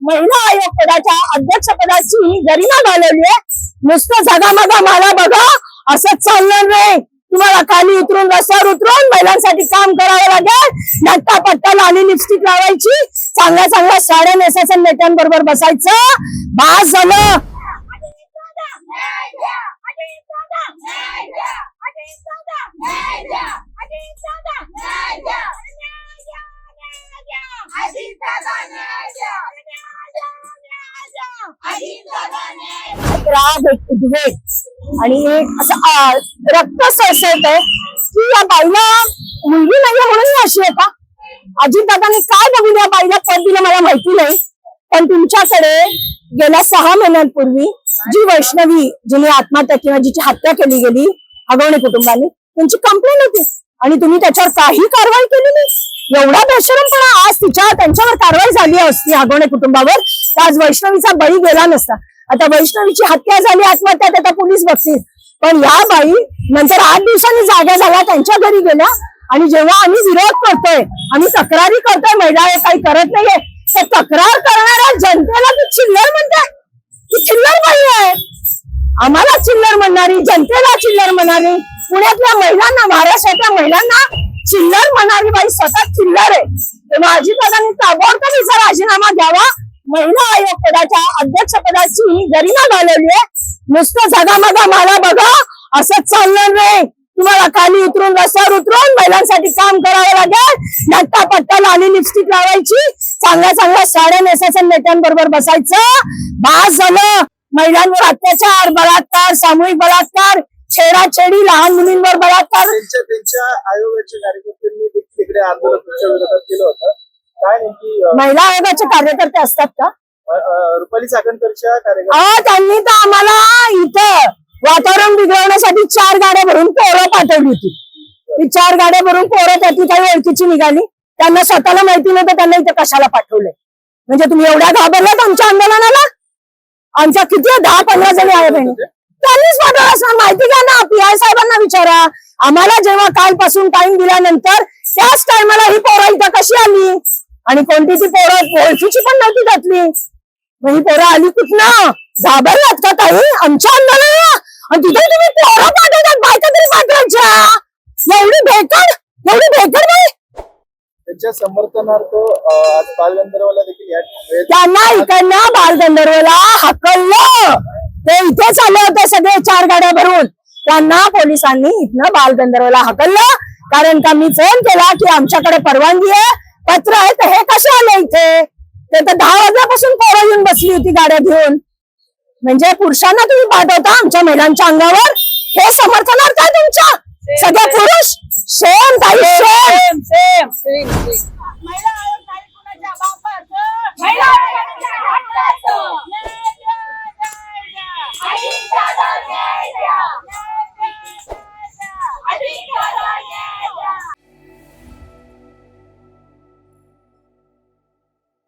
महिला आयोग पदाच्या अध्यक्षपदाची गरिमा घालवली आहे. नुसतं झगामगा मला बघा असंच चालणार नाही. तुम्हाला खाली उतरून रस्त्यावर उतरून महिलांसाठी काम करावं लागेल. नट्टा पट्टा लाली लिपस्टिक लावायची, चांगल्या चांगल्या साड्या नेसायचं, नेत्यांबरोबर बसायचं. बास झालं. राग, उद्वेग आणि एक असं रक्त सळसळत आहे की या बाईला मुलगी नाहीये म्हणून ही अशी आहे का? अजितदादांनी काय बघून या बाईला पद दिलं मला माहिती नाही, पण तुमच्याकडे गेल्या 6 महिन्यांपूर्वी जी वैष्णवी जिने आत्महत्या किंवा जिची हत्या केली गेली हगवणे कुटुंबाने, त्यांची कंप्लेंट होती आणि तुम्ही त्याच्यावर काही कारवाई केली नाही. एवढा बेशरमपणा. आज त्यांच्यावर कारवाई झाली असती हगवणे कुटुंबावर तर आज वैष्णवीचा बळी गेला नसता. आता वैष्णवीची हत्या झाली, आत्महत्या आता पोलीस बघतील, पण या बाई नंतर 8 दिवसांनी जागा झाल्या, त्यांच्या घरी गेल्या. आणि जेव्हा आम्ही विरोध करतोय, आम्ही तक्रारी करतोय, महिला काही करत नाहीये, तर तक्रार करणाऱ्या जनतेला ती चिल्लर म्हणते. ती चिल्लर बाई आहे. आम्हाला चिल्लर म्हणणारी, जनतेला चिल्लर म्हणणारी, पुण्यातल्या महिलांना, महाराष्ट्रातल्या महिलांना चिल्लर म्हणणारी बाई स्वतः चिल्लर आहे. तेव्हा अजितदादांनी ताबडतोब हिचा राजीनामा द्यावा. महिला आयोग पदाच्या अध्यक्षपदाची गरिमा घालवली आहे. नुसतं झगामगा मला बघा असंच चालणार नाही. तुम्हाला खाली उतरून रस्त्यावर उतरून महिलांसाठी काम करावं लागेल. नट्टा पट्टा लाली लिपस्टिक लावायची, चांगल्या चांगल्या साड्या नेसायचं, नेत्यांबरोबर बसायचं. बास झालं. महिलांवर अत्याचार, बलात्कार, सामूहिक बलात्कार, छेडाछेडी, लहान मुलींवर बलात्कार. त्यांच्या आयोगाच्या कार्यकर्त्यांनी तिकडे आंदोलन तुमच्या विरोधात केलं होतं. काय नेमकी महिला आयोगाचे कार्यकर्ते असतात का? रुपाली चाकणकरच्या कार्यकर्ते त्यांनी तर आम्हाला इथं वातावरण बिघडवण्यासाठी 4 गाड्या भरून पोरं पाठवली होती. ती 4 गाड्या भरून पोरं त्यातली काही ओळखीची निघाली. त्यांना स्वतःला माहिती नव्हतं त्यांना इथे कशाला पाठवलंय. म्हणजे तुम्ही एवढ्या घाबरलात आमच्या आंदोलनाला? आमच्या किती 10-15 जणी आहे बहिणी, त्यांनीच पाठवलं असणार. माहिती घ्या ना, PI साहेबांना विचारा. आम्हाला जेव्हा कालपासून टाइम दिल्यानंतर त्याच टायमाला ही पोरं इथं कशी आली आणि कोणती ती पोरं ओळखीची पण नव्हती त्यातली. मग ही पोरं आली कुठनं? घाबरलात का काही आमच्या आंदोलनाला? आणि तिथे तुम्ही पोरं पाठवतात, बायका तरी पाठवायच्या. एवढी भेकड बाई. त्यांच्या समर्थनार्थ आज बालगंधर्वला देखील त्यांना इकडनं बालगंधर्वला हकललं. ते इथेच आले होते सगळे 4 गाड्या भरून. त्यांना पोलिसांनी इथनं बालगंधर्वला हकललं. कारण का मी फोन केला की आमच्याकडे परवानगी आहे, पत्र आहे, तर हे कसे आले इथे? ते तर 10 वाजल्यापासून पोरं येऊन बसली होती गाड्या घेऊन. म्हणजे पुरुषांना तुम्ही पाठवता आमच्या महिलांच्या अंगावर. हे समर्थनार्थ आहे तुमच्या? सगळ्या